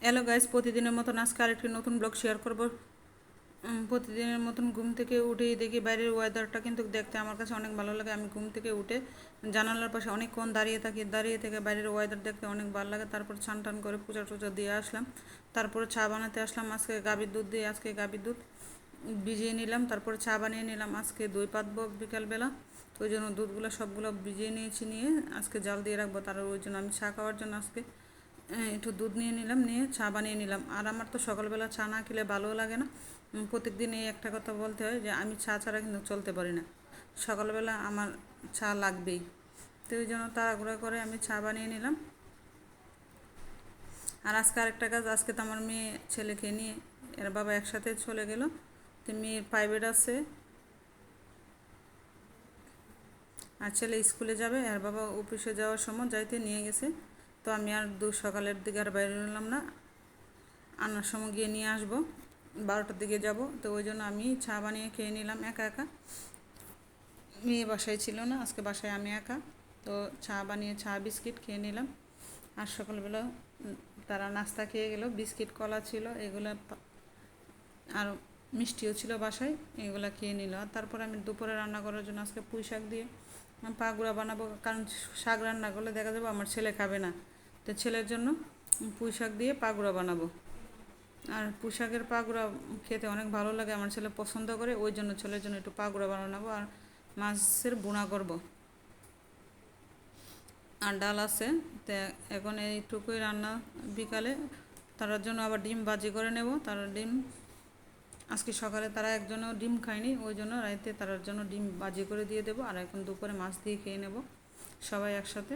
Hello guys, প্রতিদিনের মতন আজকে আরেকটি নতুন ব্লগ শেয়ার করব। প্রতিদিনের মতন ঘুম থেকে উঠেই দেখি বাইরের ওয়েদারটা কিন্তু দেখতে আমার কাছে অনেক ভালো লাগে। আমি ঘুম থেকে উঠে জানালার পাশে অনেকক্ষণ দাঁড়িয়ে থেকে বাইরের ওয়েদার দেখতে অনেক ভালো লাগে। তারপর ছান টান করে পূজা টুজা দিয়ে আসলাম। তারপরে চা বানাতে আসলাম। আজকে গাভীর দুধ ভিজিয়ে নিলাম। তারপরে চা বানিয়ে নিলাম। আজকে দই পাতবো বিকালবেলা, তো ওই জন্য দুধগুলো সবগুলো ভিজিয়ে নিয়ে আজকে জাল দিয়ে রাখবো। তার ওই জন্য আমি চা খাওয়ার জন্য আজকে একটু দুধ নিয়ে নিলাম, নিয়ে চা বানিয়ে নিলাম। আর আমার তো সকালবেলা চা না খেলে ভালোও লাগে না। প্রত্যেকদিন এই একটা কথা বলতে হয় যে আমি চা ছাড়া কিন্তু চলতে পারি না, সকালবেলা আমার চা লাগবেই। তো ওই জন্য তাড়াহুড়া করে আমি চা বানিয়ে নিলাম। আর আজকে আরেকটা কাজ, আজকে তো আমার মেয়ে ছেলেকে নিয়ে এর বাবা একসাথে চলে গেল। তো মেয়ের প্রাইভেট আছে আর ছেলে স্কুলে যাবে, আর বাবা অফিসে যাওয়ার সময় যাইতে নিয়ে গেছে। তো আমি আর সকালের দিকে আর বাইরে নিলাম না, আনার সময় গিয়ে নিয়ে আসবো, 12টার দিকে যাব। তো ওই জন্য আমি চা বানিয়ে খেয়ে নিলাম একা একা। মেয়ে বাসায় ছিল না, আজকে বাসায় আমি একা। তো চা বানিয়ে চা বিস্কিট খেয়ে নিলাম। আর সকালবেলা তারা নাস্তা খেয়ে গেল, বিস্কিট কলা ছিল এগুলো, আর মিষ্টিও ছিল বাসায়, এগুলো খেয়ে নিল। আর তারপরে আমি দুপুরে রান্না করার জন্য আজকে পুঁই শাক দিয়ে পাগুড়া বানাবো, কারণ শাক রান্না করলে দেখা যাবে আমার ছেলে খাবে না। তো ছেলের জন্য পুঁই শাক দিয়ে পাগুড়া বানাবো। আর পুঁই শাকের পাগুড়া খেতে অনেক ভালো লাগে, আমার ছেলে পছন্দ করে, ওই জন্য ছেলের জন্য একটু পাগুড়া বানাবো। আর মাছের বোনা করব। আর ডাল আছে। তো এখন এইটুকুই রান্না বিকালে। তার জন্য আবার ডিম ভাজি করে নেব। তার ডিম আজকে সকালে তারা একজনও ডিম খায়নি, ওই জন্য রাইতে তার জন্য ডিম ভাজি করে দিয়ে দেবো। আর এখন দুপুরে মাছ দিয়ে খেয়ে নেব সবাই একসাথে,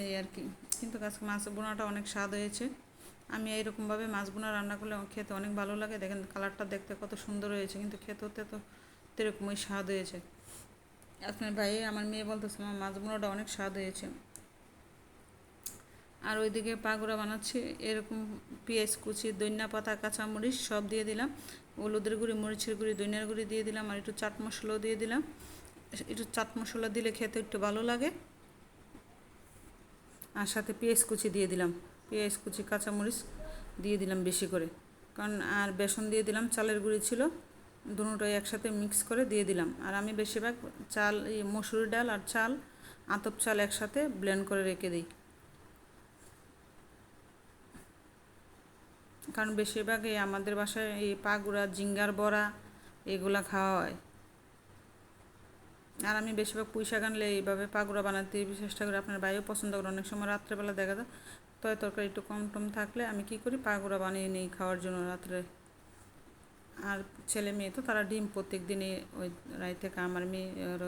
এই আর কি। কিন্তু আজকে মাছ বোনাটা অনেক স্বাদ হয়েছে। আমি এইরকমভাবে মাছ বোনা রান্না করলে খেতে অনেক ভালো লাগে। দেখেন কালারটা দেখতে কত সুন্দর হয়েছে, কিন্তু খেতে হতে তো এরকমই স্বাদ হয়েছে। আপনার ভাই আমার মেয়ে বলতেছে আমার মাছ বোনাটা অনেক স্বাদ হয়েছে। আর ওইদিকে পাগুড়া বানাচ্ছি, এরকম পেঁয়াজ কুচি, ধনিয়া পাতা, কাঁচামরিচ সব দিয়ে দিলাম, হলুদের গুঁড়ি, মরিচের গুঁড়ি, ধনিয়ার গুঁড়ি দিয়ে দিলাম, আর একটু চাট মশলাও দিয়ে দিলাম। একটু চাট মশলা দিলে খেতে একটু ভালো লাগে। আর সাথে পেঁয়াজ কুচি দিয়ে দিলাম, পেঁয়াজ কুচি কাঁচামরিচ দিয়ে দিলাম বেশি করে, কারণ আর বেসন দিয়ে দিলাম, চালের গুঁড়ি ছিল, দুটোই একসাথে মিক্স করে দিয়ে দিলাম। আর আমি বেশিরভাগ চাল, মসুর ডাল আর চাল, আতপ চাল একসাথে ব্লেন্ড করে রেখে দিই, কারণ বেশিরভাগ এই আমাদের বাসায় এই পাগুড়া, জিঙ্গার বড়া এগুলা খাওয়া হয়। আর আমি বেশিরভাগ পুঁই শাক আনলে এইভাবে পাগুড়া বানাতে চেষ্টা করি। আপনার ভাইও পছন্দ করে। অনেক সময় রাত্রেবেলা দেখা যায় তরকারি একটু কম টম থাকলে আমি কী করি, পাগুড়া বানিয়ে নিই খাওয়ার জন্য রাত্রে। আর ছেলে মেয়ে তো তারা ডিম প্রত্যেক দিনই ওই রাত থেকে, আমার মেয়ে আর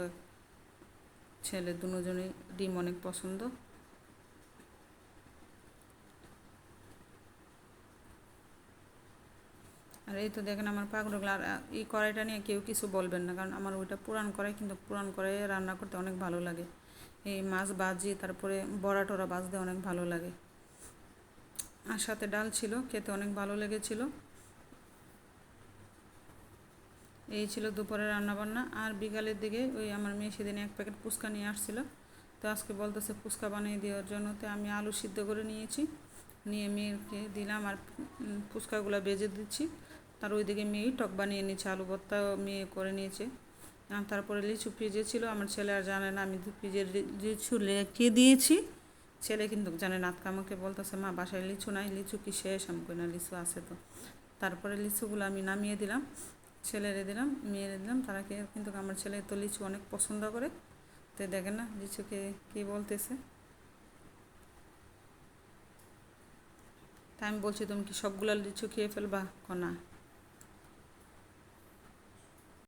ছেলে দুজনেই ডিম অনেক পছন্দ। আর এই তো দেখেন আমার পাগুড়াগুলো। আর এই কড়াইটা নিয়ে কেউ কিছু বলবেন না, কারণ আমার ওইটা পুরান কড়াই, কিন্তু পুরান কড়াইয়ে রান্না করতে অনেক ভালো লাগে। এই মাছ ভাজি, তারপরে বড়া টড়া ভাজতে অনেক ভালো লাগে। আর সাথে ডাল ছিল, খেতে অনেক ভালো লেগেছিলো। এই ছিল দুপুরে রান্নাবান্না। আর বিকালের দিকে ওই আমার মেয়ে সেদিন এক প্যাকেট ফুচকা নিয়ে আসছিলো, তো আজকে বলতেছে ফুচকা বানিয়ে দেওয়ার জন্য। তো আমি আলু সিদ্ধ করে নিয়েছি, নিয়ে মেয়েকে দিলাম, আর ফুচকাগুলো বেজে দিচ্ছি। তার ওইদিকে মেয়েই টক বানিয়ে নিয়েছে, আলু ভর্তা মেয়ে করে নিয়েছে। আর তারপরে লিচু ফ্রিজে ছিল, আমার ছেলে আর জানে না আমি ফ্রিজের লিচু রেখে দিয়েছি। ছেলে কিন্তু জানে না, আজকে আমাকে বলতেছে মা বাসায় লিচু নাই, লিচু কি শেষ? আমি কই না, লিচু আছে তো। তারপরে লিচুগুলো আমি নামিয়ে দিলাম, ছেলেরে দিলাম, মেয়েরে দিলাম, তারা খেয়ে। কিন্তু আমার ছেলে তো লিচু অনেক পছন্দ করে। তো দেখেন না লিচুকে কী বলতেছে। তাই আমি বলছি তুমি কি সবগুলো লিচু খেয়ে ফেলবা? না,